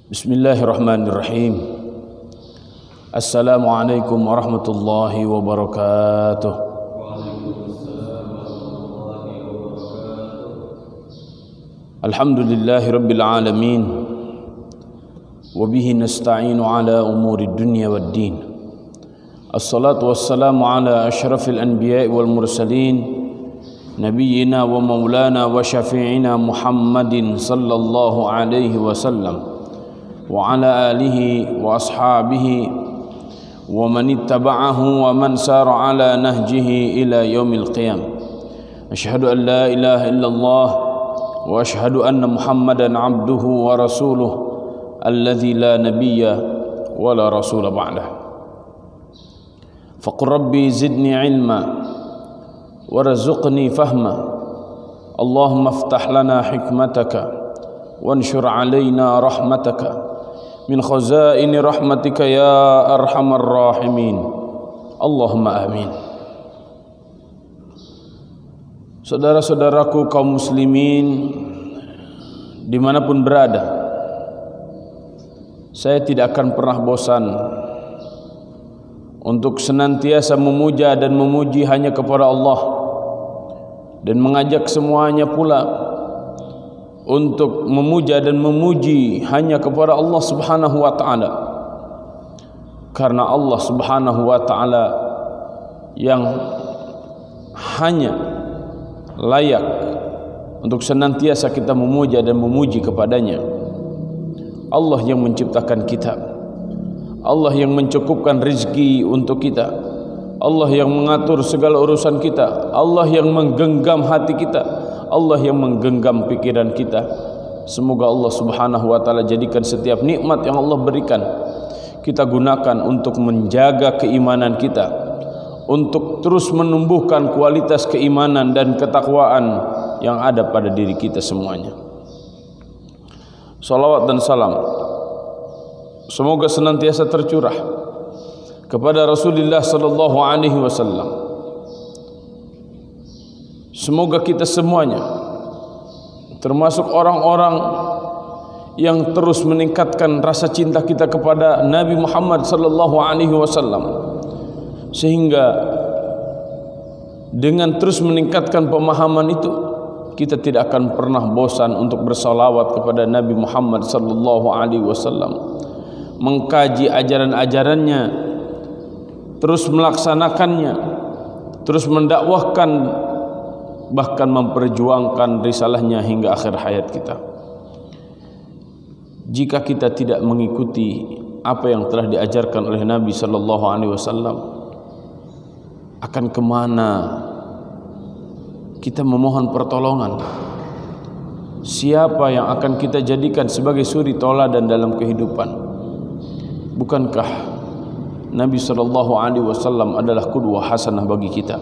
Bismillahirrahmanirrahim. Assalamualaikum warahmatullahi wabarakatuh. Alhamdulillahi rabbil alamin. Wabihi nasta'inu ala umuri dunya wad din. Assalatu wassalamu ala ashrafil anbiya'i wal mursalin, nabiyyina wa maulana wa syafi'ina Muhammadin sallallahu alaihi wasallam wa ala alihi wa ashabihi wa man ittaba'ahu wa man sara ala nahjihi ila yaumil qiyam. Asyhadu an la ilaha illallah wa asyhadu anna Muhammadan abduhu wa rasuluh alladzi la nabiyya wa la rasula ba'dah. Faqur rabbi zidni ilma warzuqni fahma. Allahumma iftah lana hikmataka wanshur alaina rahmataka min khazaini rahmatika ya arhamar rahimin. Allahumma amin. Saudara-saudaraku kaum muslimin dimanapun berada, saya tidak akan pernah bosan untuk senantiasa memuja dan memuji hanya kepada Allah, dan mengajak semuanya pula untuk memuja dan memuji hanya kepada Allah Subhanahu wa taala, karena Allah Subhanahu wa taala yang hanya layak untuk senantiasa kita memuja dan memuji kepadanya. Allah yang menciptakan kita, Allah yang mencukupkan rezeki untuk kita, Allah yang mengatur segala urusan kita, Allah yang menggenggam hati kita, Allah yang menggenggam pikiran kita. Semoga Allah Subhanahu wa taala jadikan setiap nikmat yang Allah berikan kita gunakan untuk menjaga keimanan kita, untuk terus menumbuhkan kualitas keimanan dan ketakwaan yang ada pada diri kita semuanya. Salawat dan salam semoga senantiasa tercurah kepada Rasulullah sallallahu alaihi wasallam. Semoga kita semuanya termasuk orang-orang yang terus meningkatkan rasa cinta kita kepada Nabi Muhammad sallallahu alaihi wasallam, sehingga dengan terus meningkatkan pemahaman itu kita tidak akan pernah bosan untuk bersalawat kepada Nabi Muhammad sallallahu alaihi wasallam, mengkaji ajaran-ajarannya, terus melaksanakannya, terus mendakwahkan, bahkan memperjuangkan risalahnya hingga akhir hayat kita. Jika kita tidak mengikuti apa yang telah diajarkan oleh Nabi sallallahu alaihi wasallam, akan kemana kita memohon pertolongan? Siapa yang akan kita jadikan sebagai suri tauladan dalam kehidupan? Bukankah Nabi sallallahu alaihi wasallam adalah qudwah hasanah bagi kita?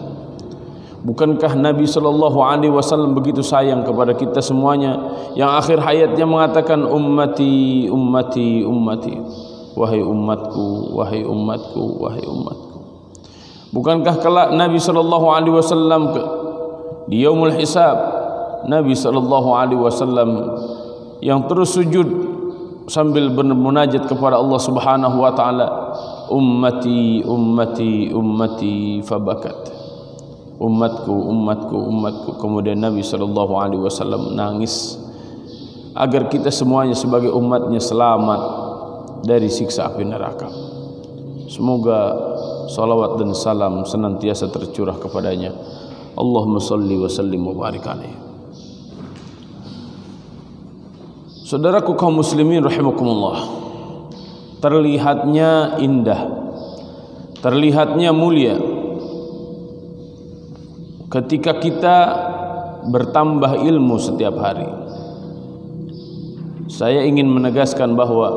Bukankah Nabi sallallahu alaihi wasallam begitu sayang kepada kita semuanya, yang akhir hayatnya mengatakan ummati ummati ummati, wahai umatku wahai umatku wahai umatku. Bukankah kelak Nabi sallallahu alaihi wasallam di yaumul hisab, Nabi sallallahu alaihi wasallam yang terus sujud sambil bermunajat kepada Allah Subhanahu wa taala, ummati ummati ummati fabakat, umatku umatku umatku. Kemudian Nabi sallallahu alaihi wasallam menangis agar kita semuanya sebagai umatnya selamat dari siksa api neraka. Semoga salawat dan salam senantiasa tercurah kepadanya. Allahumma salli wa sallim wa barik alaihi. Saudaraku kaum muslimin rahimakumullah, terlihatnya indah, terlihatnya mulia ketika kita bertambah ilmu setiap hari. Saya ingin menegaskan bahwa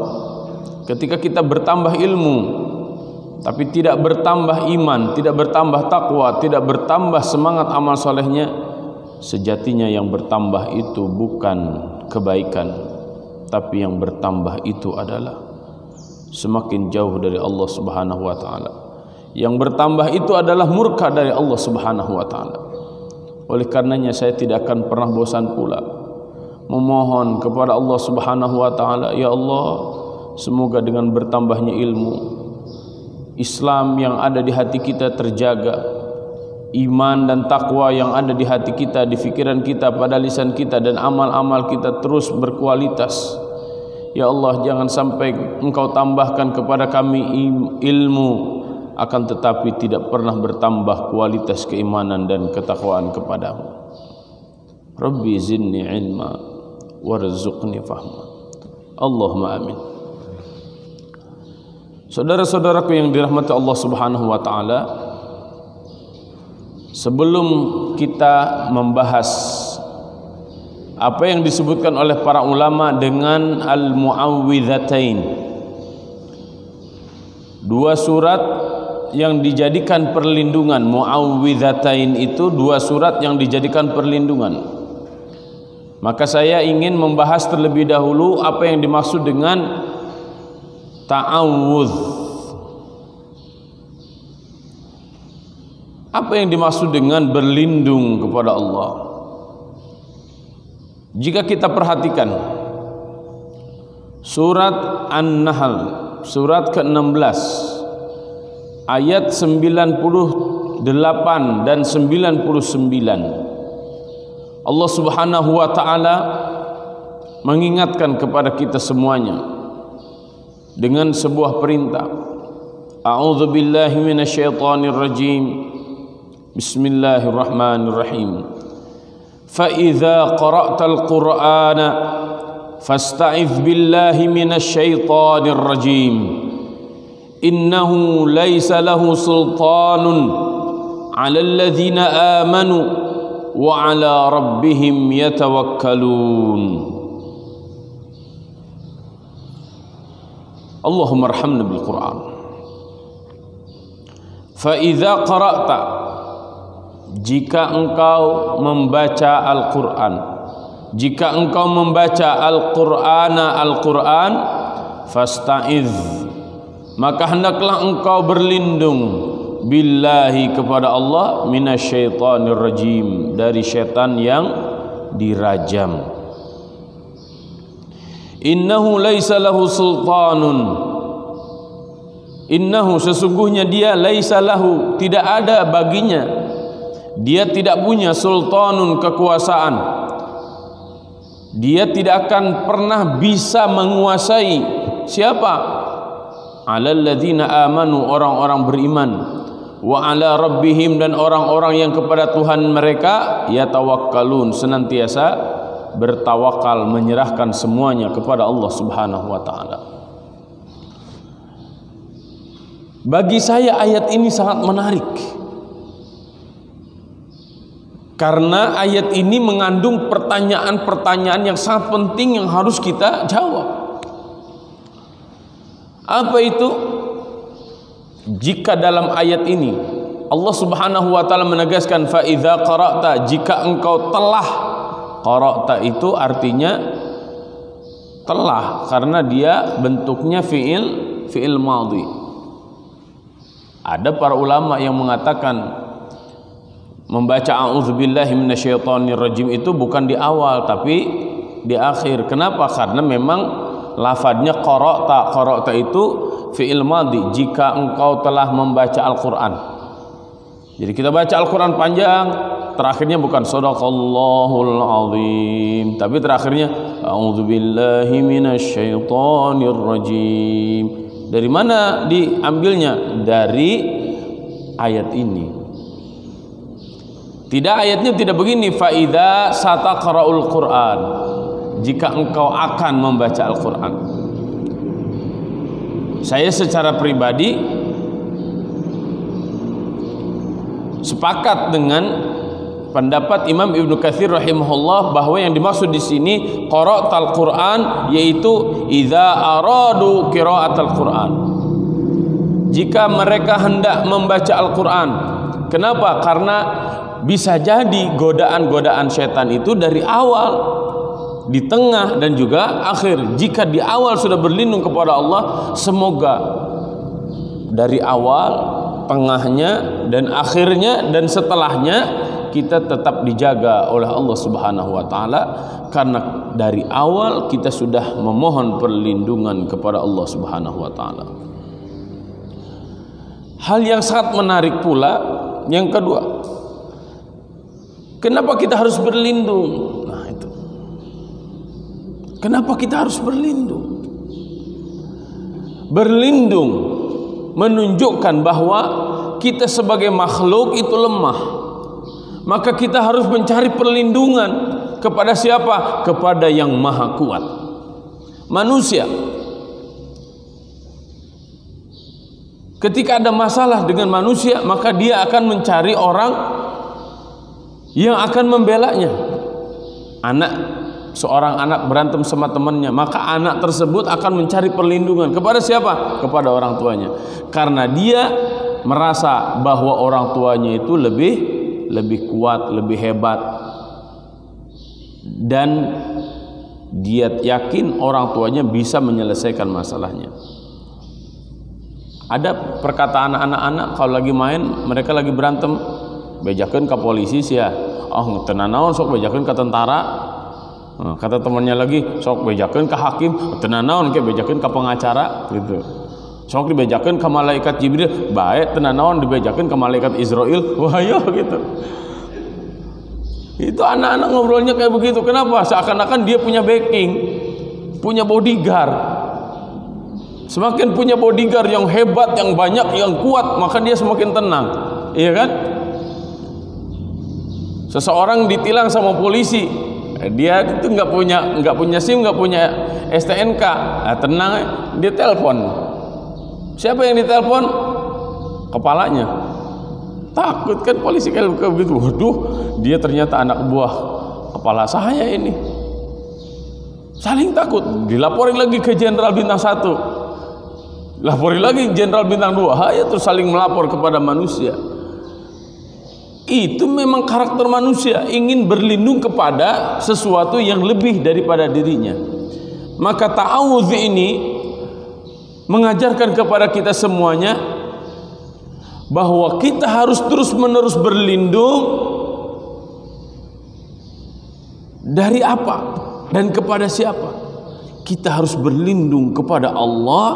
ketika kita bertambah ilmu tapi tidak bertambah iman, tidak bertambah takwa, tidak bertambah semangat amal solehnya, sejatinya yang bertambah itu bukan kebaikan, tapi yang bertambah itu adalah semakin jauh dari Allah Subhanahu wa taala. Yang bertambah itu adalah murka dari Allah Subhanahu wa taala. Oleh karenanya saya tidak akan pernah bosan pula memohon kepada Allah Subhanahu wa taala, ya Allah, semoga dengan bertambahnya ilmu, Islam yang ada di hati kita terjaga, iman dan takwa yang ada di hati kita, di fikiran kita, pada lisan kita, dan amal-amal kita terus berkualitas. Ya Allah, jangan sampai Engkau tambahkan kepada kami ilmu, akan tetapi tidak pernah bertambah kualitas keimanan dan ketakwaan kepadamu. Rabbi zidni ilma warzuqni fahma. Allahumma amin. Saudara-saudaraku yang dirahmati Allah Subhanahu wa taala, sebelum kita membahas apa yang disebutkan oleh para ulama dengan al-mu'awwidzatain, dua surat yang dijadikan perlindungan. Mu'awwidzatain itu dua surat yang dijadikan perlindungan. Maka saya ingin membahas terlebih dahulu apa yang dimaksud dengan ta'awudz. Apa yang dimaksud dengan berlindung kepada Allah? Jika kita perhatikan surat An-Nahl, surat ke-16, ayat 98 dan 99, Allah Subhanahu wa taala mengingatkan kepada kita semuanya dengan sebuah perintah. A'udzu billahi minasyaitonir rajim. Bismillahirrahmanirrahim. Fa idza qara'tal Qur'ana fasta'iz billahi minasyaitonir rajim. Innahu laisa lahu sultanun 'alal ladzina amanu wa 'ala rabbihim yatawakkalun. Allahumma arhamna bil Qur'an. Fa idza qara'ta, jika engkau membaca Al-Qur'an, jika engkau membaca Al-Qur'an, fasta'iz, maka hendaklah engkau berlindung billahi kepada Allah, minasyaitonir rajim, dari syaitan yang dirajam. Innahu laisa lahu sultanun, innahu, sesungguhnya dia, laisa lahu, tidak ada baginya, dia tidak punya sultanun, kekuasaan, dia tidak akan pernah bisa menguasai siapa? Alal ladzina amanu, orang-orang beriman, wa ala rabbihim, dan orang-orang yang kepada Tuhan mereka yatawakkalun, senantiasa bertawakal, menyerahkan semuanya kepada Allah Subhanahu wa taala. Bagi saya ayat ini sangat menarik, karena ayat ini mengandung pertanyaan-pertanyaan yang sangat penting yang harus kita jawab. Apa itu? Jika dalam ayat ini Allah Subhanahu wa taala menegaskan fa idza qara'ta, jika engkau telah, qara'ta itu artinya telah, karena dia bentuknya fi'il madhi. Ada para ulama yang mengatakan membaca a'udzubillahi minasyaitonir rajim itu bukan di awal tapi di akhir. Kenapa? Karena memang lafadznya qara'ta, qara'ta itu fi'il madhi, jika engkau telah membaca Al-Quran. Jadi kita baca Al-Quran panjang, terakhirnya bukan shadaqallahul azim, tapi terakhirnya a'udzubillahi minasyaitonir rajim. Dari mana diambilnya? Dari ayat ini. Tidak, ayatnya tidak begini, fa idza sataqra'ul Qur'an, jika engkau akan membaca Al-Quran. Saya secara pribadi sepakat dengan pendapat Imam Ibnu Katsir rahimahullah bahwa yang dimaksud di sini qara'atal Qur'an, yaitu idza aradu qira'atal Qur'an, jika mereka hendak membaca Al-Quran. Kenapa? Karena bisa jadi godaan-godaan setan itu dari awal, di tengah, dan juga akhir. Jika di awal sudah berlindung kepada Allah, semoga dari awal, tengahnya, dan akhirnya, dan setelahnya kita tetap dijaga oleh Allah Subhanahu wa taala, karena dari awal kita sudah memohon perlindungan kepada Allah Subhanahu wa taala. Hal yang sangat menarik pula yang kedua, kenapa kita harus berlindung? Nah itu, kenapa kita harus berlindung? Berlindung menunjukkan bahwa kita sebagai makhluk itu lemah, maka kita harus mencari perlindungan kepada siapa? Kepada yang maha kuat. Manusia ketika ada masalah dengan manusia, maka dia akan mencari orang yang akan membelanya. Seorang anak berantem sama temannya, maka anak tersebut akan mencari perlindungan kepada siapa? Kepada orang tuanya, karena dia merasa bahwa orang tuanya itu lebih kuat, lebih hebat, dan dia yakin orang tuanya bisa menyelesaikan masalahnya. Ada perkataan anak-anak kalau lagi main, mereka lagi berantem, bejakeun ka polisi sia, oh tenan naon sok bejakeun ka tentara. Kata temannya lagi, sok bejakeun ka hakim, tenan naon ke bejakeun ka pengacara gitu. Sok dibejakeun ka malaikat Jibril, bae tenan naon dibejakeun ka malaikat Israil. Wah yo gitu. Itu anak-anak ngobrolnya kayak begitu. Kenapa? Seakan-akan dia punya backing, punya bodyguard. Semakin punya bodyguard yang hebat, yang banyak, yang kuat, maka dia semakin tenang. Iya kan? Seseorang ditilang sama polisi, dia itu nggak punya SIM, nggak punya STNK, nah, tenang, dia telepon. Siapa yang ditelepon? Kepalanya. Takut kan polisi kayak begitu. Waduh, dia ternyata anak buah kepala saya ini. Saling takut. Dilaporin lagi ke Jenderal Bintang 1, laporin lagi Jenderal Bintang 2, ya terus saling melapor kepada manusia. Itu memang karakter manusia, ingin berlindung kepada sesuatu yang lebih daripada dirinya. Maka ta'awudz ini mengajarkan kepada kita semuanya bahwa kita harus terus-menerus berlindung dari apa dan kepada siapa. Kita harus berlindung kepada Allah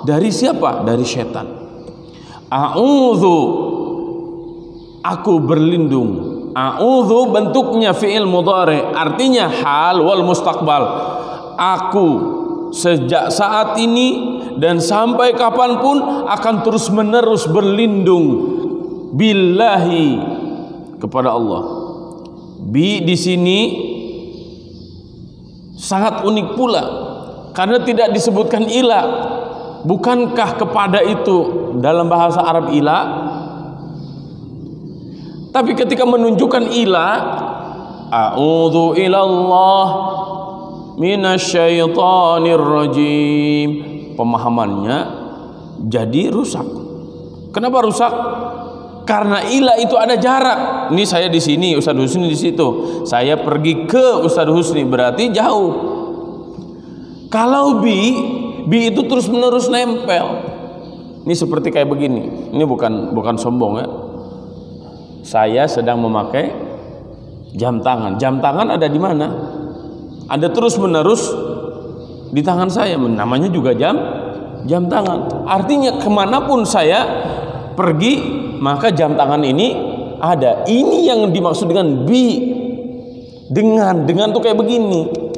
dari siapa? Dari setan. A'udzu, aku berlindung. A'udzu bentuknya fi'il mudhari, artinya hal wal mustaqbal. Aku sejak saat ini dan sampai kapanpun akan terus menerus berlindung billahi, kepada Allah. Bi di sini sangat unik pula karena tidak disebutkan ila. Bukankah kepada itu dalam bahasa Arab ila? Tapi ketika menunjukkan ila, a'udzu ilallah minasyaitonir rajim, pemahamannya jadi rusak. Kenapa rusak? Karena ila itu ada jarak. Ini saya di sini, Ustaz Husni di situ. Saya pergi ke Ustaz Husni, berarti jauh. Kalau bi itu terus menerus nempel. Ini seperti kayak begini. Ini bukan sombong ya. Saya sedang memakai jam tangan. Jam tangan ada di mana? Ada terus menerus di tangan saya. Namanya juga jam tangan. Artinya kemanapun saya pergi, maka jam tangan ini ada. Ini yang dimaksud dengan bi. Dengan tuh kayak begini.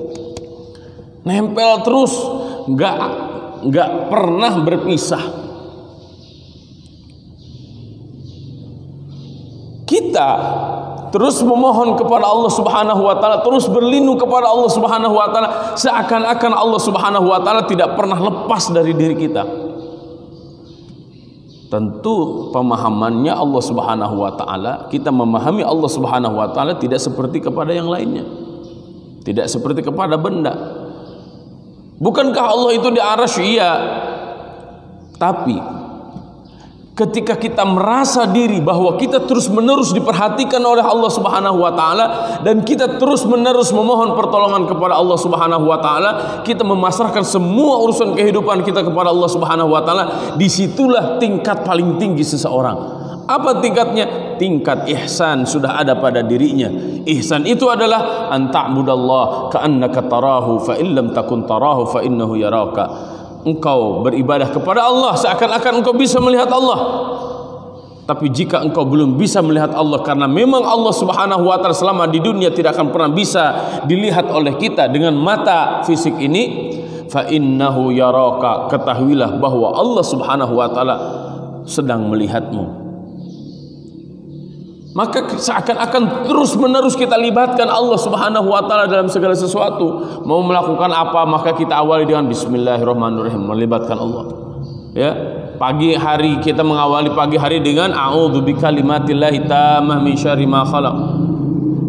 Nempel terus, nggak pernah berpisah. Kita terus memohon kepada Allah Subhanahu wa taala, terus berlindung kepada Allah Subhanahu wa taala, seakan-akan Allah Subhanahu wa taala tidak pernah lepas dari diri kita. Tentu pemahamannya Allah Subhanahu wa taala, kita memahami Allah Subhanahu wa taala tidak seperti kepada yang lainnya. Tidak seperti kepada benda. Bukankah Allah itu di arsy? Iya. Tapi ketika kita merasa diri bahwa kita terus-menerus diperhatikan oleh Allah Subhanahu wa taala dan kita terus-menerus memohon pertolongan kepada Allah Subhanahu wa taala, kita memasrahkan semua urusan kehidupan kita kepada Allah Subhanahu wa taala, disitulah tingkat paling tinggi seseorang. Apa tingkatnya? tingkat ihsan sudah ada pada dirinya. Ihsan itu adalah an ta'budallah ka'annaka tarahu fa illam takun tarahu fa innahu yaraka. Engkau beribadah kepada Allah seakan-akan engkau bisa melihat Allah. Tapi jika engkau belum bisa melihat Allah, karena memang Allah Subhanahu wa taala selama di dunia tidak akan pernah bisa dilihat oleh kita dengan mata fisik ini, fa innahu yaraka, ketahuilah bahwa Allah Subhanahu wa taala sedang melihatmu. Maka seakan-akan terus-menerus kita libatkan Allah Subhanahu wa taala dalam segala sesuatu. Mau melakukan apa, maka kita awali dengan bismillahirrahmanirrahim, melibatkan Allah. Ya, pagi hari kita mengawali pagi hari dengan a'udzu bikalimatillahi tammah min syarri ma khalaq.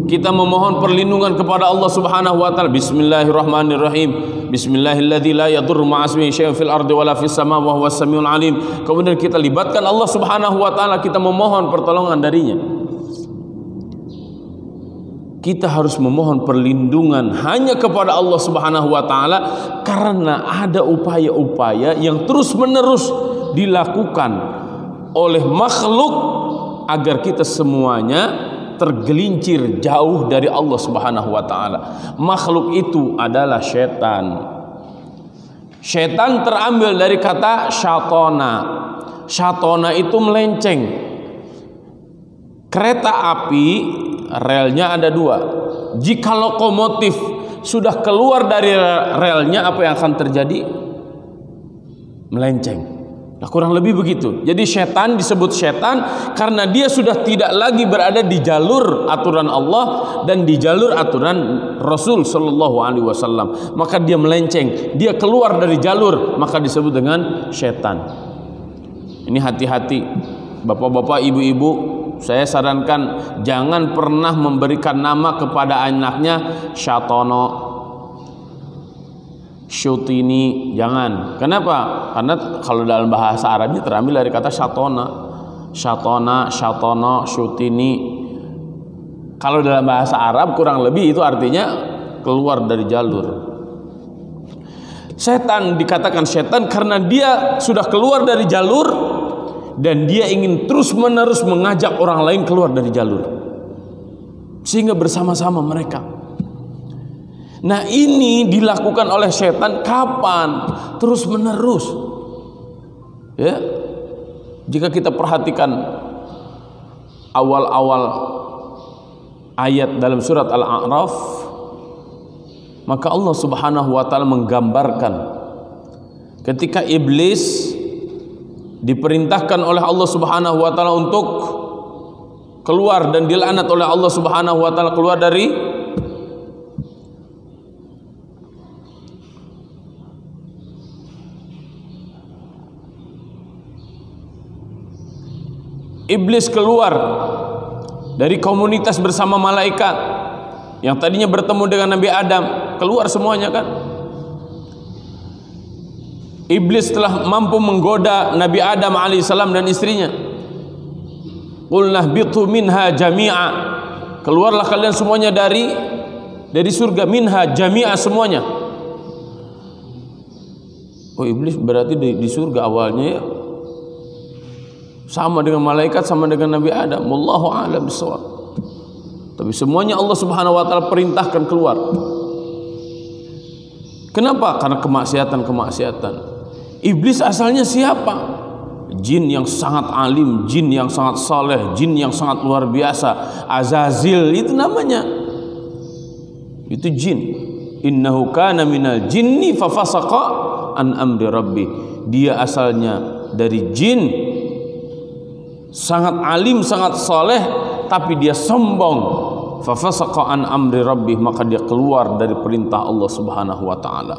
Kita memohon perlindungan kepada Allah Subhanahu wa taala, bismillahirrahmanirrahim. Bismillahilladzi la yadurru ma'asmihi syai'un fil ardi wala fis sama' wa huwas samiul alim. Kemudian kita libatkan Allah Subhanahu wa taala, kita memohon pertolongan darinya. Kita harus memohon perlindungan hanya kepada Allah Subhanahu wa taala, karena ada upaya-upaya yang terus-menerus dilakukan oleh makhluk agar kita semuanya tergelincir jauh dari Allah Subhanahu wa taala. Makhluk itu adalah setan. Setan terambil dari kata syatona. Syatona itu melenceng. Kereta api relnya ada dua. Jika lokomotif sudah keluar dari relnya, apa yang akan terjadi? Melenceng. Nah, kurang lebih begitu. Jadi setan disebut setan karena dia sudah tidak lagi berada di jalur aturan Allah dan di jalur aturan Rasul Shallallahu Alaihi Wasallam. Maka dia melenceng, dia keluar dari jalur, maka disebut dengan setan. Ini hati-hati, bapak-bapak, ibu-ibu. Saya sarankan jangan pernah memberikan nama kepada anaknya Syatono, Syutini, jangan. Kenapa? Karena kalau dalam bahasa Arabnya terambil dari kata Syatona. Syatona, Syatono, Syutini. Kalau dalam bahasa Arab kurang lebih itu artinya keluar dari jalur. Setan dikatakan setan karena dia sudah keluar dari jalur dan dia ingin terus-menerus mengajak orang lain keluar dari jalur, sehingga bersama-sama mereka. Nah, ini dilakukan oleh setan kapan? Terus-menerus. Ya. Jika kita perhatikan awal-awal ayat dalam surat Al-A'raf, maka Allah Subhanahu wa taala menggambarkan ketika iblis diperintahkan oleh Allah Subhanahu wa taala untuk keluar dan dilaknat oleh Allah Subhanahu wa taala keluar dari iblis, keluar dari komunitas bersama malaikat yang tadinya bertemu dengan Nabi Adam, keluar semuanya kan. Iblis telah mampu menggoda Nabi Adam alaihissalam dan istrinya. Qulna bitu minha jami'a, keluarlah kalian semuanya dari surga, minha jami'a, semuanya. Oh, iblis berarti di surga awalnya ya, sama dengan malaikat, sama dengan Nabi Adam. Wallahu a'lam bishawab. Tapi semuanya Allah Subhanahu wa taala perintahkan keluar. Kenapa? Karena kemaksiatan. Iblis asalnya siapa? Jin yang sangat alim, jin yang sangat saleh, jin yang sangat luar biasa. Azazil itu namanya. Itu jin. Innahu kana minal jinni fafasaqa an amri rabbi. Dia asalnya dari jin, sangat alim, sangat saleh, tapi dia sombong. Fafasaqa an amri rabbi, maka dia keluar dari perintah Allah Subhanahu wa taala.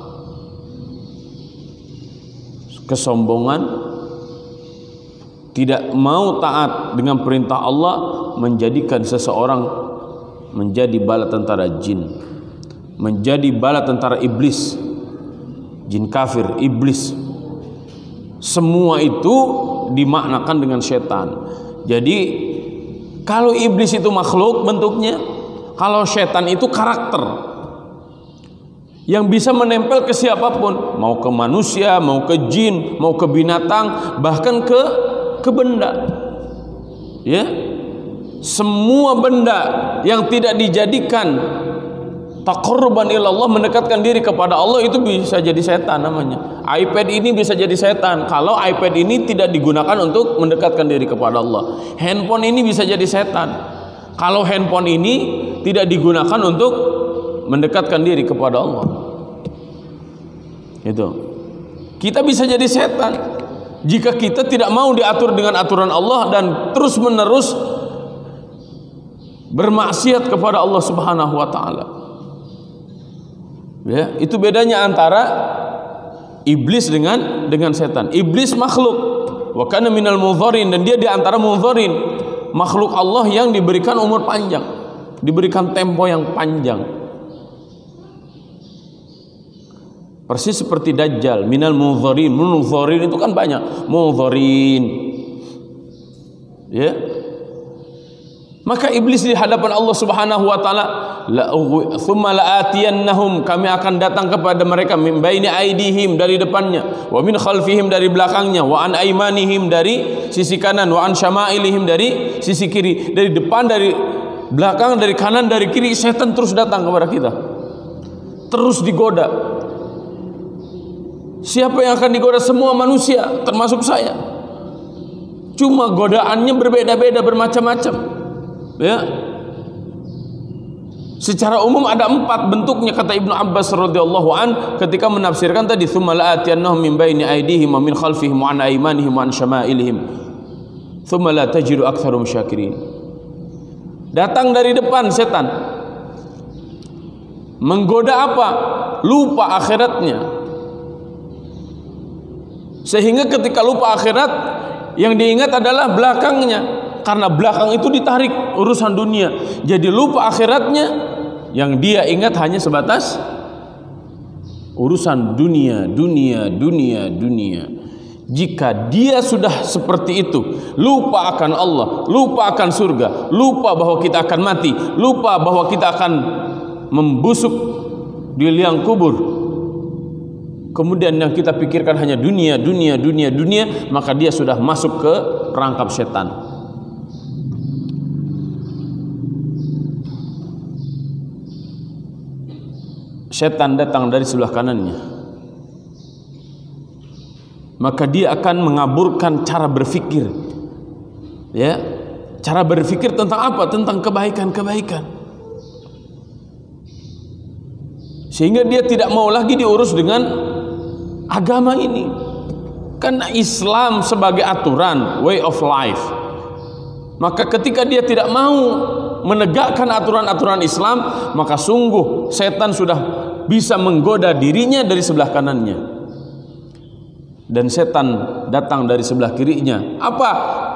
Kesombongan, tidak mau taat dengan perintah Allah, menjadikan seseorang menjadi bala tentara jin, menjadi bala tentara iblis, jin kafir, iblis. Semua itu dimaknakan dengan setan. Jadi kalau iblis itu makhluk bentuknya, kalau setan itu karakter yang bisa menempel ke siapapun, mau ke manusia, mau ke jin, mau ke binatang, bahkan ke benda. Ya. semua benda yang tidak dijadikan taqarruban ilallah, mendekatkan diri kepada Allah, itu bisa jadi setan namanya. iPad ini bisa jadi setan kalau iPad ini tidak digunakan untuk mendekatkan diri kepada Allah. Handphone ini bisa jadi setan kalau handphone ini tidak digunakan untuk mendekatkan diri kepada Allah. Itu. Kita bisa jadi setan jika kita tidak mau diatur dengan aturan Allah dan terus menerus bermaksiat kepada Allah Subhanahu wa taala. Ya, itu bedanya antara iblis dengan setan. Iblis makhluk, wa kana minal mudharin, dan dia di antara mudharin, makhluk Allah yang diberikan umur panjang, diberikan tempo yang panjang. Persis seperti Dajjal, minal mudharin. Mudharin itu kan banyak, mudharin. Ya. Maka iblis di hadapan Allah Subhanahu wa taala, thumma la'atiyannahum, kami akan datang kepada mereka, min baini aidihim, dari depannya, wa min khalfihim, dari belakangnya, wa an aimanihim, dari sisi kanan, wa an syama'ilihim, dari sisi kiri. Dari depan, dari belakang, dari kanan, dari kiri, setan terus datang kepada kita, terus digoda. Siapa yang akan digoda? Semua manusia, termasuk saya. Cuma godaannya berbeda-beda, bermacam-macam. Ya, secara umum ada 4 bentuknya, kata Ibnu Abbas radhiyallahu an ketika menafsirkan tadi, tsumma la'atiyannahum min baini aydihim wa min khalfihim wa an aymanihim wa an syama'ilihim tsumma la tajidu aktsarum syakirin. Datang dari depan setan, menggoda apa? Lupa akhiratnya, sehingga ketika lupa akhirat yang diingat adalah belakangnya. Karena belakang itu ditarik urusan dunia, jadi lupa akhiratnya. Yang dia ingat hanya sebatas urusan dunia. Jika dia sudah seperti itu, lupa akan Allah, lupa akan surga, lupa bahwa kita akan mati, lupa bahwa kita akan membusuk di liang kubur, kemudian yang kita pikirkan hanya dunia, maka dia sudah masuk ke perangkap setan. Setan datang dari sebelah kanannya, maka dia akan mengaburkan cara berpikir. Ya, cara berpikir tentang apa? Tentang kebaikan-kebaikan. Sehingga dia tidak mau lagi diurus dengan agama ini. Karena Islam sebagai aturan, way of life. Maka ketika dia tidak mau menegakkan aturan-aturan Islam, maka sungguh setan sudah bisa menggoda dirinya dari sebelah kanannya, dan setan datang dari sebelah kirinya. Apa?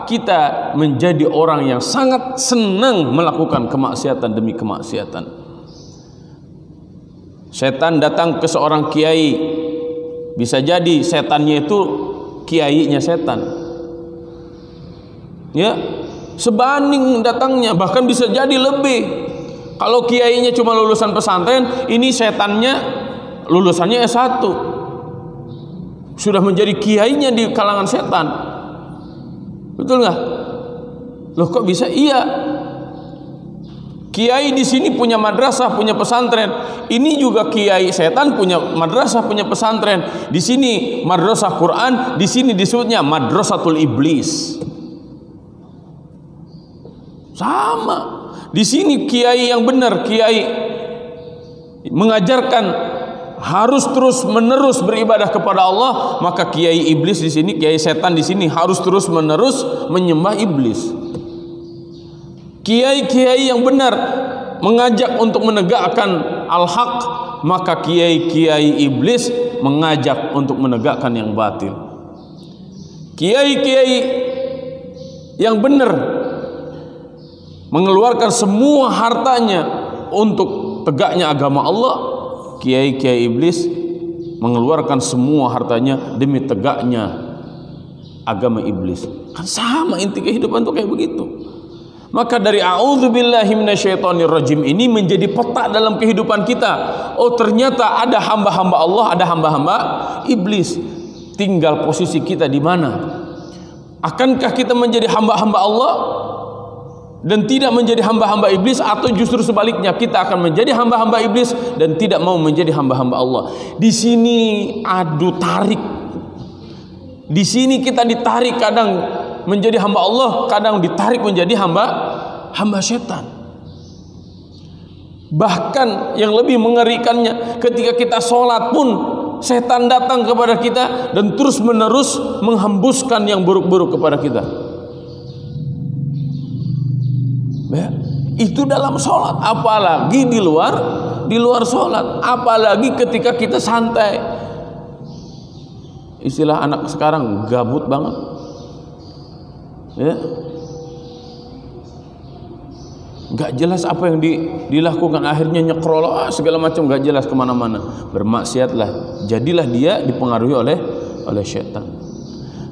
Kita menjadi orang yang sangat senang melakukan kemaksiatan demi kemaksiatan. Setan datang ke seorang kiai, bisa jadi setannya itu kiainya setan. Ya, sebanding datangnya, bahkan bisa jadi lebih. Kalau kiainya cuma lulusan pesantren, ini setannya lulusannya S1, sudah menjadi kiainya di kalangan setan. Betul nggak? Loh, kok bisa? Iya, kiai di sini punya madrasah, punya pesantren. Ini juga kiai setan punya madrasah, punya pesantren. Di sini madrasah Quran, di sini disebutnya madrasatul iblis. Sama. Di sini kiai yang benar, kiai mengajarkan harus terus menerus beribadah kepada Allah, maka kiai iblis di sini, kiai setan di sini harus terus menerus menyembah iblis. Kiai-kiai yang benar mengajak untuk menegakkan al-haq, maka kiai-kiai iblis mengajak untuk menegakkan yang batil. Kiai-kiai yang benar mengeluarkan semua hartanya untuk tegaknya agama Allah, kiai-kiai iblis mengeluarkan semua hartanya demi tegaknya agama iblis. Kan sama inti kehidupan tuh kayak begitu. Maka dari a'udzubillahi minasyaitonirrajim ini menjadi peta dalam kehidupan kita. Oh, ternyata ada hamba-hamba Allah, ada hamba-hamba iblis. Tinggal posisi kita di mana. Akankah kita menjadi hamba-hamba Allah dan tidak menjadi hamba-hamba iblis, atau justru sebaliknya kita akan menjadi hamba-hamba iblis dan tidak mau menjadi hamba-hamba Allah. Di sini adu tarik. Di sini kita ditarik, kadang menjadi hamba Allah, kadang ditarik menjadi hamba setan. Bahkan yang lebih mengerikannya, ketika kita sholat pun setan datang kepada kita dan terus menerus menghembuskan yang buruk-buruk kepada kita. Ya, itu dalam sholat, apalagi di luar sholat, apalagi ketika kita santai. Istilah anak sekarang gabut banget, ya, nggak jelas apa yang dilakukan, akhirnya nyekrol segala macam, nggak jelas kemana-mana, bermaksiatlah, jadilah dia dipengaruhi oleh syaitan.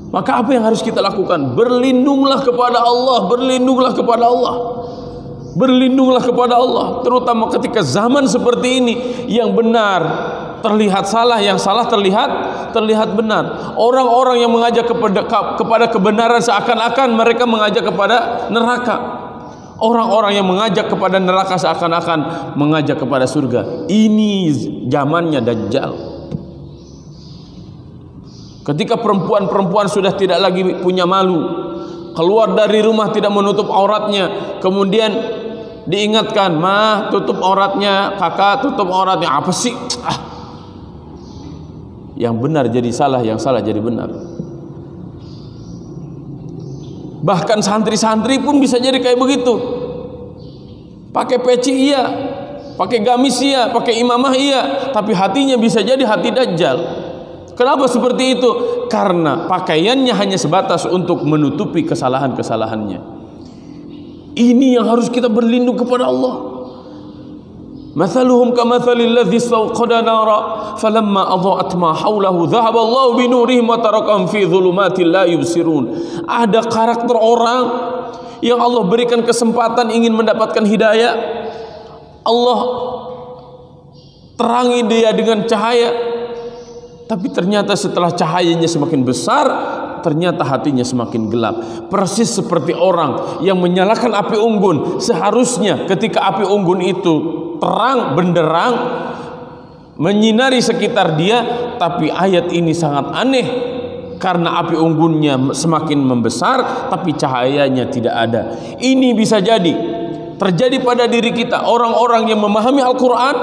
Maka apa yang harus kita lakukan? Berlindunglah kepada Allah, berlindunglah kepada Allah, berlindunglah kepada Allah, terutama ketika zaman seperti ini, yang benar terlihat salah, yang salah terlihat benar. Orang-orang yang mengajak kepada kebenaran seakan-akan mereka mengajak kepada neraka. Orang-orang yang mengajak kepada neraka seakan-akan mengajak kepada surga. Ini zamannya Dajjal. Ketika perempuan-perempuan sudah tidak lagi punya malu, keluar dari rumah tidak menutup auratnya, kemudian diingatkan, "Mah, tutup auratnya, kakak tutup auratnya." Apa sih? Yang benar jadi salah, yang salah jadi benar. Bahkan santri-santri pun bisa jadi kayak begitu. Pakai peci iya, pakai gamis iya, pakai imamah iya, tapi hatinya bisa jadi hati Dajjal. Kenapa seperti itu? Karena pakaiannya hanya sebatas untuk menutupi kesalahan-kesalahannya. Ini yang harus kita berlindung kepada Allah. Mathaluhum kamathalil ladzi istawqada nara falamma adha'at ma hawlahu dhahaba Allahu bi nurihim wa tarakahum fi dhulumatin la yubsirun. Ada karakter orang yang Allah berikan kesempatan ingin mendapatkan hidayah, Allah terangi dia dengan cahaya, tapi ternyata setelah cahayanya semakin besar, ternyata hatinya semakin gelap. Persis seperti orang yang menyalakan api unggun. Seharusnya ketika api unggun itu terang benderang menyinari sekitar dia, tapi ayat ini sangat aneh karena api unggunnya semakin membesar tapi cahayanya tidak ada. Ini bisa jadi terjadi pada diri kita, orang-orang yang memahami Al-Quran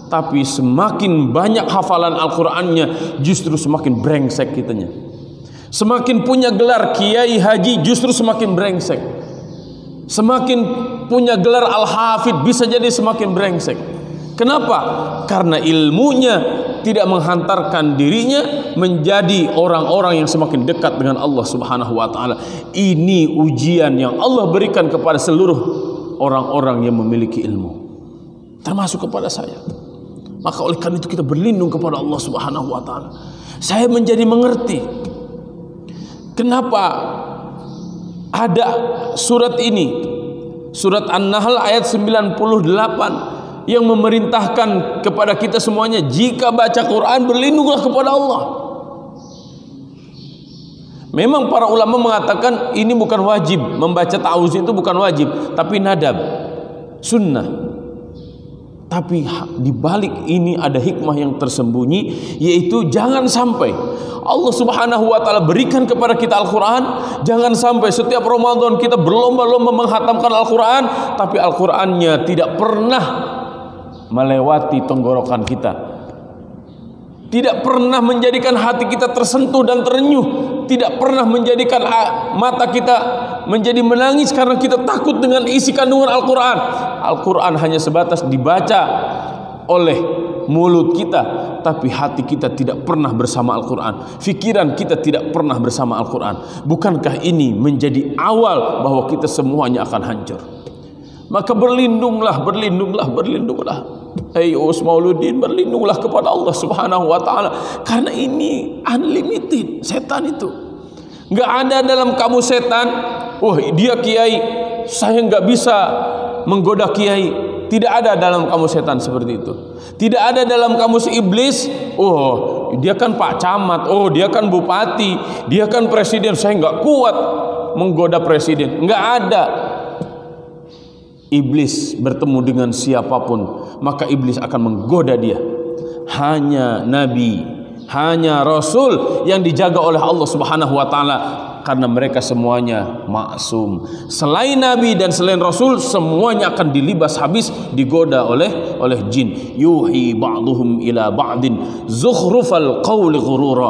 tapi semakin banyak hafalan Al-Qurannya justru semakin brengsek kitanya. Semakin punya gelar kiai haji justru semakin brengsek. Semakin punya gelar al-hafid bisa jadi semakin brengsek. Kenapa? Karena ilmunya tidak menghantarkan dirinya menjadi orang-orang yang semakin dekat dengan Allah Subhanahu wa taala. Ini ujian yang Allah berikan kepada seluruh orang-orang yang memiliki ilmu, termasuk kepada saya. Maka oleh karena itu kita berlindung kepada Allah Subhanahu wa taala. Saya menjadi mengerti kenapa ada surat ini, surat An-Nahl ayat 98 yang memerintahkan kepada kita semuanya, jika baca Quran berlindunglah kepada Allah. Memang para ulama mengatakan ini bukan wajib, membaca ta'awuz itu bukan wajib, tapi nadab, sunnah. Tapi di balik ini ada hikmah yang tersembunyi, yaitu jangan sampai Allah Subhanahu wa taala berikan kepada kita Al-Quran, jangan sampai setiap Ramadan kita berlomba-lomba menghatamkan Al-Quran, tapi Al-Qurannya tidak pernah melewati tenggorokan kita, tidak pernah menjadikan hati kita tersentuh dan terenyuh, tidak pernah menjadikan mata kita menjadi menangis karena kita takut dengan isi kandungan Al-Quran. Al-Quran hanya sebatas dibaca oleh mulut kita, tapi hati kita tidak pernah bersama Al-Quran, fikiran kita tidak pernah bersama Al-Quran. Bukankah ini menjadi awal bahwa kita semuanya akan hancur? Maka berlindunglah, berlindunglah, berlindunglah. Hei Us Mauludin, berlindunglah kepada Allah Subhanahu wa taala, karena ini unlimited. Setan itu nggak ada dalam kamus setan. Oh, dia kiai, saya nggak bisa menggoda kiai. Tidak ada dalam kamus setan seperti itu. Tidak ada dalam kamus iblis. Oh, dia kan Pak Camat, oh dia kan Bupati, dia kan Presiden, saya nggak kuat menggoda Presiden. Nggak ada. iblis bertemu dengan siapapun, maka iblis akan menggoda dia. Hanya nabi, hanya rasul yang dijaga oleh Allah Subhanahu wa taala, karena mereka semuanya maksum. Selain nabi dan selain rasul, semuanya akan dilibas habis, digoda oleh jin. Yuhi ba'duhum ila ba'din zukhrufal qawli ghurura.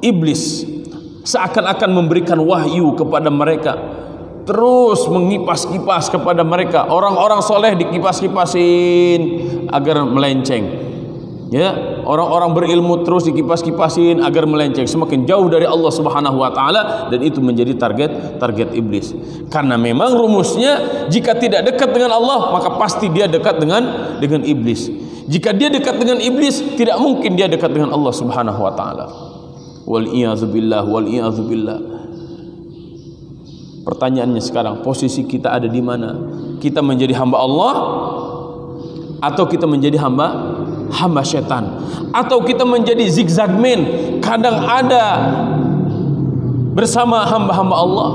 Iblis seakan-akan memberikan wahyu kepada mereka, terus mengipas-kipas kepada mereka. Orang-orang soleh dikipas-kipasin agar melenceng. Ya, orang-orang berilmu terus dikipas-kipasin agar melenceng, semakin jauh dari Allah Subhanahu wa taala, dan itu menjadi target iblis. Karena memang rumusnya, jika tidak dekat dengan Allah, maka pasti dia dekat dengan iblis. Jika dia dekat dengan iblis, tidak mungkin dia dekat dengan Allah Subhanahu wa taala. Wal iyadzu billah, wal iyadzu billah. Pertanyaannya sekarang, posisi kita ada di mana? Kita menjadi hamba Allah atau kita menjadi hamba setan? Atau kita menjadi zigzag man, kadang ada bersama hamba-hamba Allah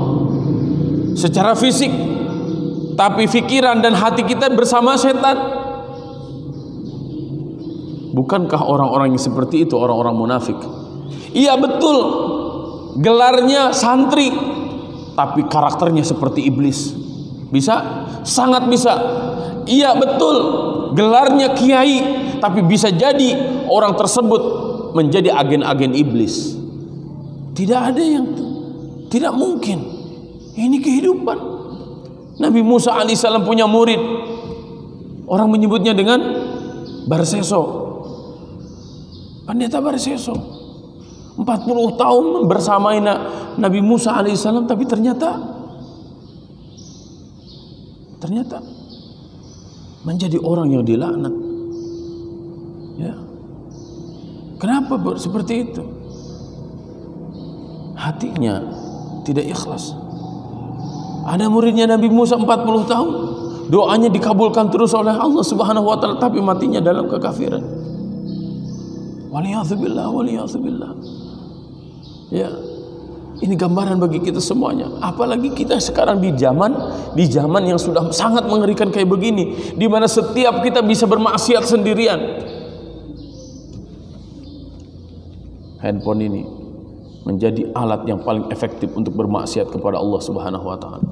secara fisik, tapi pikiran dan hati kita bersama setan? Bukankah orang-orang yang seperti itu orang-orang munafik? Iya betul, gelarnya santri, tapi karakternya seperti iblis. Bisa? Sangat bisa. Iya betul, gelarnya kiai, tapi bisa jadi orang tersebut menjadi agen-agen iblis. Tidak ada yang tidak mungkin. Ini kehidupan. Nabi Musa alaihissalam punya murid, orang menyebutnya dengan Barseso, pendeta Barseso. 40 tahun bersamai Nabi Musa alaihissalam, tapi ternyata menjadi orang yang dilaknat. Ya. Kenapa seperti itu? Hatinya tidak ikhlas. Ada muridnya Nabi Musa 40 tahun, doanya dikabulkan terus oleh Allah Subhanahu wa taala, tapi matinya dalam kekafiran. Waliyadzubillah, waliyadzubillah. Ya, ini gambaran bagi kita semuanya. Apalagi kita sekarang di zaman yang sudah sangat mengerikan kayak begini, di mana setiap kita bisa bermaksiat sendirian. Handphone ini menjadi alat yang paling efektif untuk bermaksiat kepada Allah Subhanahu wa taala.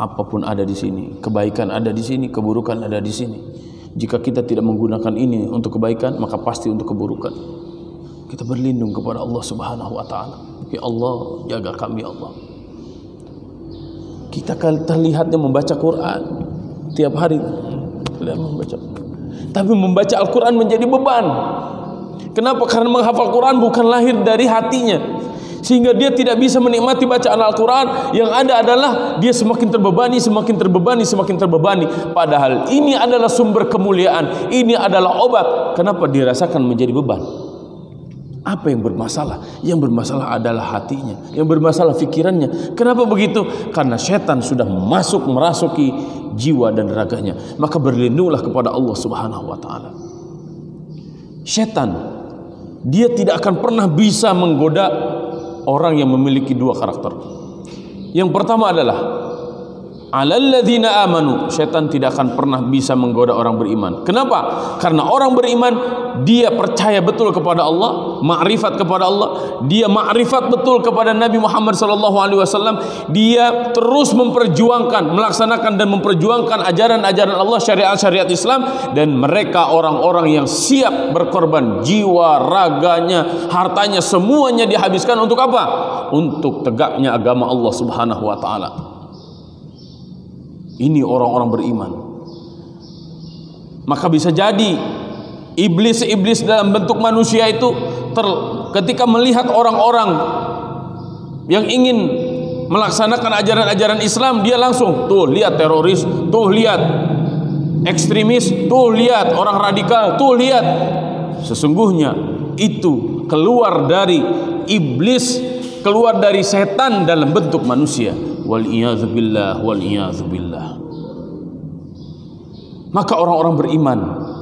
Apapun ada di sini, kebaikan ada di sini, keburukan ada di sini. Jika kita tidak menggunakan ini untuk kebaikan, maka pasti untuk keburukan. Kita berlindung kepada Allah Subhanahu wa taala. Ya Allah, jaga kami ya Allah. Kita terlihatnya membaca Quran tiap hari, tapi membaca Al-Quran menjadi beban. Kenapa? Karena menghafal Quran bukan lahir dari hatinya, sehingga dia tidak bisa menikmati bacaan Al-Quran. Yang ada adalah dia semakin terbebani, semakin terbebani, semakin terbebani. Padahal ini adalah sumber kemuliaan, ini adalah obat. Kenapa dirasakan menjadi beban? Apa yang bermasalah? Yang bermasalah adalah hatinya, yang bermasalah pikirannya. Kenapa begitu? Karena setan sudah merasuki jiwa dan raganya. Maka berlindunglah kepada Allah Subhanahu wa taala. Setan, dia tidak akan pernah bisa menggoda orang yang memiliki dua karakter. Yang pertama adalah alalladzina amanu. Setan tidak akan pernah bisa menggoda orang beriman. Kenapa? Karena orang beriman, dia percaya betul kepada Allah, ma'rifat kepada Allah, dia ma'rifat betul kepada Nabi Muhammad SAW. Dia terus memperjuangkan, melaksanakan dan memperjuangkan ajaran-ajaran Allah, syariat-syariat Islam. Dan mereka orang-orang yang siap berkorban jiwa, raganya, hartanya, semuanya dihabiskan untuk apa? Untuk tegaknya agama Allah Subhanahu wa taala. Ini orang-orang beriman. Maka bisa jadi iblis-iblis dalam bentuk manusia itu ketika melihat orang-orang yang ingin melaksanakan ajaran-ajaran Islam, dia langsung, tuh lihat teroris, tuh lihat ekstremis, tuh lihat orang radikal, tuh lihat. Sesungguhnya itu keluar dari iblis, keluar dari setan dalam bentuk manusia. Wal iyadzu billah, wal iyadzu billah. Maka orang-orang beriman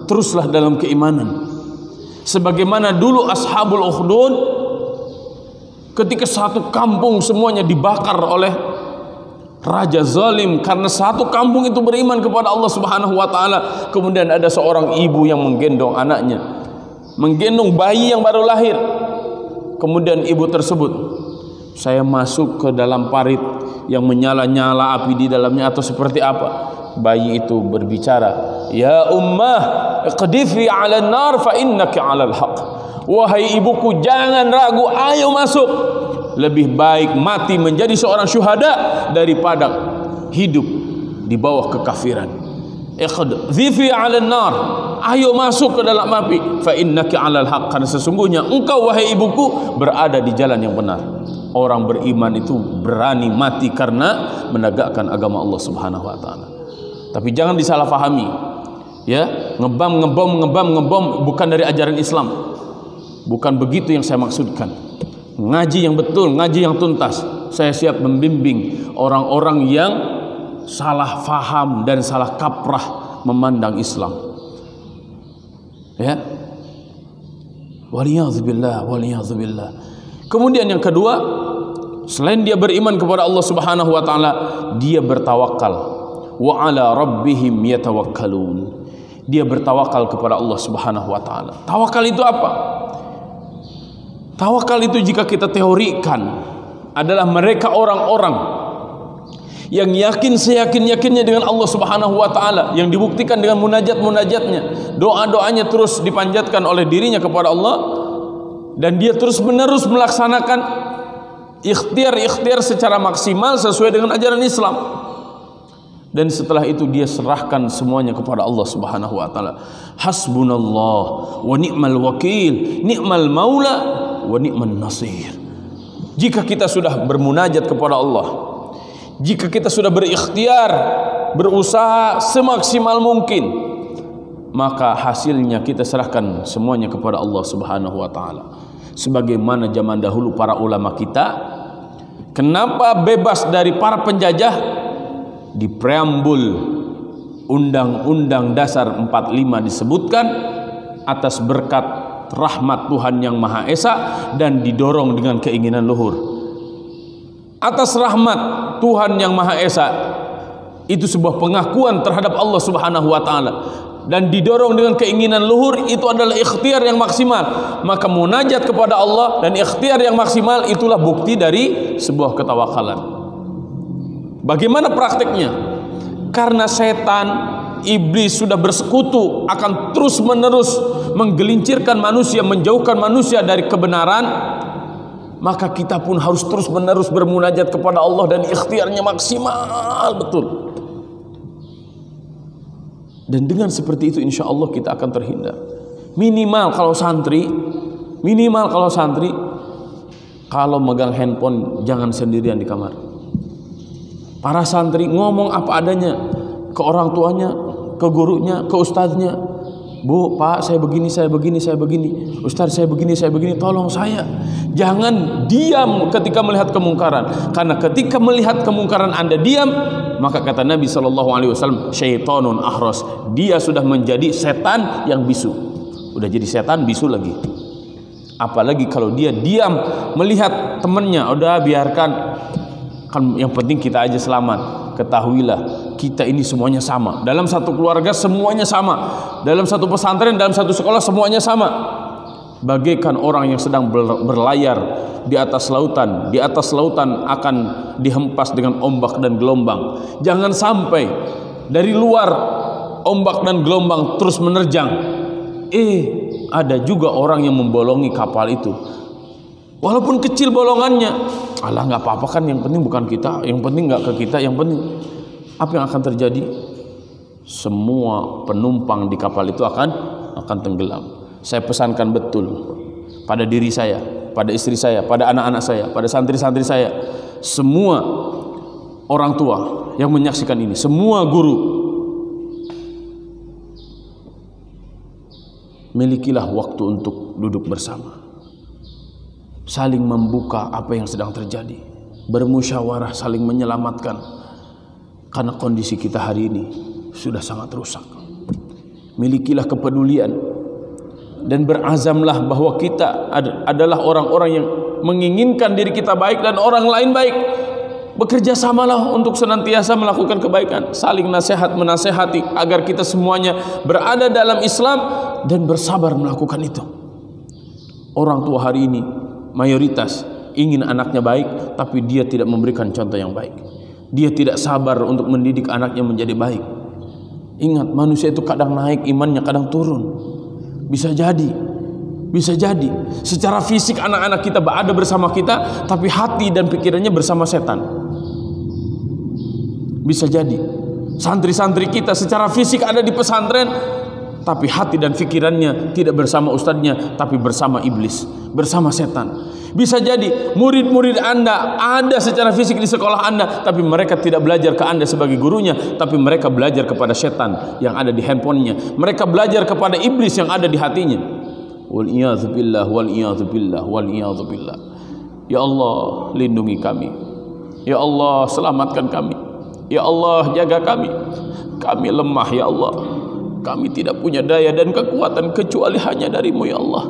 teruslah dalam keimanan, sebagaimana dulu ashabul ukhdud, ketika satu kampung semuanya dibakar oleh raja zalim karena satu kampung itu beriman kepada Allah Subhanahu wa taala. Kemudian ada seorang ibu yang menggendong anaknya, menggendong bayi yang baru lahir. Kemudian ibu tersebut, saya masuk ke dalam parit yang menyala-nyala api di dalamnya atau seperti apa? Bayi itu berbicara, ya ummah iqdifi 'alan nar fa innaki 'alal haq. Wahai ibuku, jangan ragu, ayo masuk. Lebih baik mati menjadi seorang syuhada daripada hidup di bawah kekafiran. Iqdifi 'alan nar, ayo masuk ke dalam api, fa innaki 'alal haq, karena sesungguhnya engkau wahai ibuku berada di jalan yang benar. Orang beriman itu berani mati karena menegakkan agama Allah Subhanahu wa taala. Tapi jangan disalahpahami, ya, ngebom bukan dari ajaran Islam. Bukan begitu yang saya maksudkan. Ngaji yang betul, ngaji yang tuntas. Saya siap membimbing orang-orang yang salah faham dan salah kaprah memandang Islam. Ya. Waliyadzubillah. Kemudian yang kedua, selain dia beriman kepada Allah Subhanahu wa taala, dia bertawakal. Wa 'ala rabbihim yatawakkalun. Dia bertawakal kepada Allah Subhanahu wa taala. Tawakal itu apa? Tawakal itu jika kita teorikan adalah mereka orang-orang yang yakin seyakin-yakinnya dengan Allah Subhanahu wa taala, yang dibuktikan dengan munajat-munajatnya, doa-doanya terus dipanjatkan oleh dirinya kepada Allah, dan dia terus-menerus melaksanakan ikhtiar-ikhtiar secara maksimal sesuai dengan ajaran Islam. Dan setelah itu dia serahkan semuanya kepada Allah Subhanahu wa taala. Hasbunallah wa ni'mal wakil, ni'mal maula wa ni'man nasir. Jika kita sudah bermunajat kepada Allah, jika kita sudah berikhtiar, berusaha semaksimal mungkin, maka hasilnya kita serahkan semuanya kepada Allah Subhanahu wa taala. Sebagaimana zaman dahulu para ulama kita, kenapa bebas dari para penjajah? Di preambul Undang-Undang Dasar 45 disebutkan atas berkat rahmat Tuhan yang Maha Esa dan didorong dengan keinginan luhur. Atas rahmat Tuhan yang Maha Esa itu sebuah pengakuan terhadap Allah Subhanahu wa taala, dan didorong dengan keinginan luhur itu adalah ikhtiar yang maksimal. Maka munajat kepada Allah dan ikhtiar yang maksimal itulah bukti dari sebuah ketawakalan. Bagaimana prakteknya? Karena setan, iblis sudah bersekutu, akan terus-menerus menggelincirkan manusia, menjauhkan manusia dari kebenaran. Maka kita pun harus terus-menerus bermunajat kepada Allah dan ikhtiarnya maksimal betul. Dan dengan seperti itu insya Allah kita akan terhindar. Minimal kalau santri, kalau megang handphone jangan sendirian di kamar. Para santri ngomong apa adanya ke orang tuanya, ke gurunya, ke ustadznya. Bu, Pak, saya begini. Ustadz, saya begini, tolong saya. Jangan diam ketika melihat kemungkaran. Karena ketika melihat kemungkaran Anda diam, maka kata Nabi SAW, syaitonun ahros. Dia sudah menjadi setan yang bisu. Udah jadi setan bisu lagi. Apalagi kalau dia diam melihat temannya, udah biarkan. Kan yang penting kita aja selamat. Ketahuilah kita ini semuanya sama. Dalam satu keluarga semuanya sama. Dalam satu pesantren, dalam satu sekolah semuanya sama. Bagaikan orang yang sedang berlayar di atas lautan. Di atas lautan akan dihempas dengan ombak dan gelombang. Jangan sampai dari luar ombak dan gelombang terus menerjang. Ada juga orang yang membolongi kapal itu. Walaupun kecil bolongannya, alah nggak apa-apa kan, yang penting bukan kita, yang penting nggak ke kita, yang penting. Apa yang akan terjadi? Semua penumpang di kapal itu akan tenggelam. Saya pesankan betul pada diri saya, pada istri saya, pada anak-anak saya, pada santri-santri saya, semua orang tua yang menyaksikan ini, semua guru, milikilah waktu untuk duduk bersama. Saling membuka apa yang sedang terjadi, bermusyawarah, saling menyelamatkan, karena kondisi kita hari ini sudah sangat rusak. Milikilah kepedulian dan berazamlah bahwa kita adalah orang-orang yang menginginkan diri kita baik dan orang lain baik. Bekerja samalah untuk senantiasa melakukan kebaikan, saling nasihat menasehati agar kita semuanya berada dalam Islam dan bersabar melakukan itu. Orang tua hari ini mayoritas ingin anaknya baik, tapi dia tidak memberikan contoh yang baik. Dia tidak sabar untuk mendidik anaknya menjadi baik. Ingat, manusia itu kadang naik imannya, kadang turun. Bisa jadi secara fisik anak-anak kita berada bersama kita, tapi hati dan pikirannya bersama setan. Bisa jadi santri-santri kita secara fisik ada di pesantren, tapi hati dan pikirannya tidak bersama ustadznya, tapi bersama iblis, bersama setan. Bisa jadi murid-murid Anda ada secara fisik di sekolah Anda, tapi mereka tidak belajar ke Anda sebagai gurunya, tapi mereka belajar kepada setan yang ada di handphonenya. Mereka belajar kepada iblis yang ada di hatinya. Wal-iyadzu billah, wal-iyadzu billah, wal-iyadzu billah. Ya Allah, lindungi kami. Ya Allah, selamatkan kami. Ya Allah, jaga kami. Kami lemah ya Allah. Kami tidak punya daya dan kekuatan kecuali hanya dari-Mu ya Allah.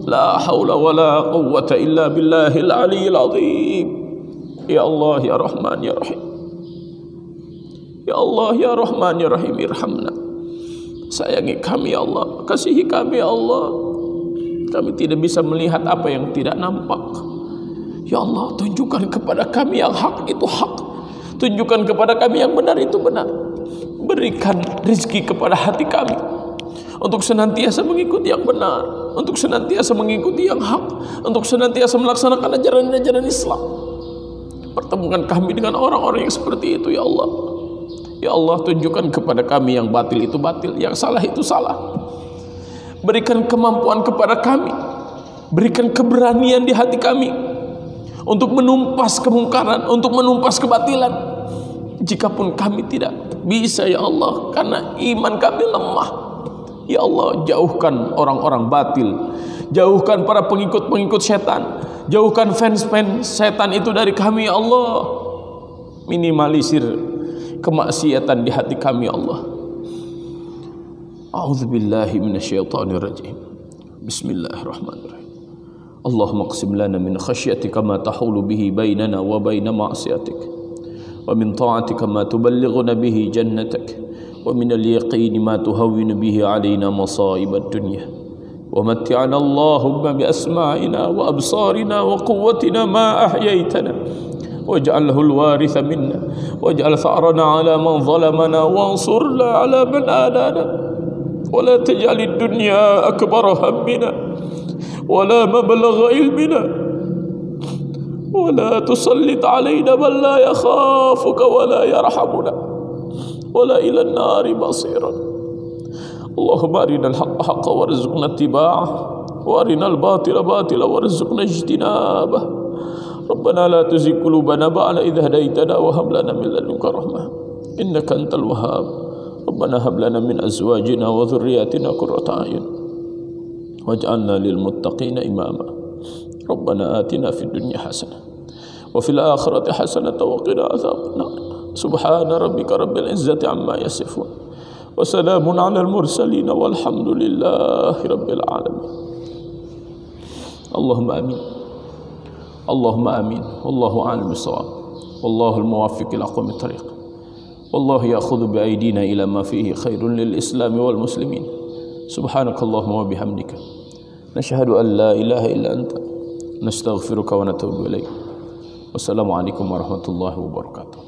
La haula wa la quwwata illa billahil aliyyil azim. Ya Allah ya Rahman ya Rahim. Ya Allah ya Rahman ya Rahim, irhamna. Sayangi kami ya Allah, kasihi kami ya Allah. Kami tidak bisa melihat apa yang tidak nampak. Ya Allah, tunjukkan kepada kami yang hak itu hak. Tunjukkan kepada kami yang benar itu benar. Berikan rezeki kepada hati kami untuk senantiasa mengikuti yang benar, untuk senantiasa mengikuti yang hak, untuk senantiasa melaksanakan ajaran-ajaran Islam. Pertemukan kami dengan orang-orang yang seperti itu ya Allah. Ya Allah, tunjukkan kepada kami yang batil itu batil, yang salah itu salah. Berikan kemampuan kepada kami, berikan keberanian di hati kami untuk menumpas kemungkaran, untuk menumpas kebatilan. Jikapun kami tidak bisa ya Allah, karena iman kami lemah, ya Allah, jauhkan orang-orang batil, jauhkan para pengikut-pengikut setan, jauhkan fans-fans setan itu dari kami ya Allah. Minimalisir kemaksiatan di hati kami ya Allah. A'udzubillahi minasyaitonir rajim. Bismillahirrahmanirrahim. Allahumma qsim lana min khasyatika ma tahulu bihi bainana wa baina ma'siyatik, wa min ta'atika ma tuballighuna bihi jannatak, wa min al-yaqini ma tuhawwinu bihi alaina masa'ib ad-dunya, wa matti'ana Allahumma bi asma'ina wa absarina wa quwwatina ma ahyaytana, waj'alhu al-waritha minna, waj'al tha'rana 'ala man zalamana wansurna 'ala man adana, wa la taj'al ad-dunya akbara hammina ولا مبلغ علمنا ولا تسلط علينا من لا يخافك ولا يرحمنا ولا إلى النار مصيرا. اللهم أرنا الحق حقا وارزقنا اتباعه وأرنا الباطل باطلا وارزقنا اجتنابه. ربنا لا تزغ قلوبنا بعد إذ هديتنا وهب لنا من لدنك رحمة إنك أنت الوهاب. ربنا هب لنا من أزواجنا وذرياتنا قرة أعين واجعلنا للمتقين إماما. ربنا آتنا في الدنيا حسنة وفي الآخرة حسنة وقنا عذاب النار. سبحان ربك رب العزة عما يصفون وسلام على المرسلين والحمد لله رب العالمين. اللهم آمين. اللهم آمين. والله أعلم بالصواب. والله الموفق إلى أقوم الطريق. والله يأخذ بأيدينا إلى ما فيه خير للإسلام والمسلمين. سبحانك اللهم وبحمدك نشهد أن لا إله إلا أنت نستغفرك ونتوب إليك. والسلام عليكم ورحمة الله وبركاته.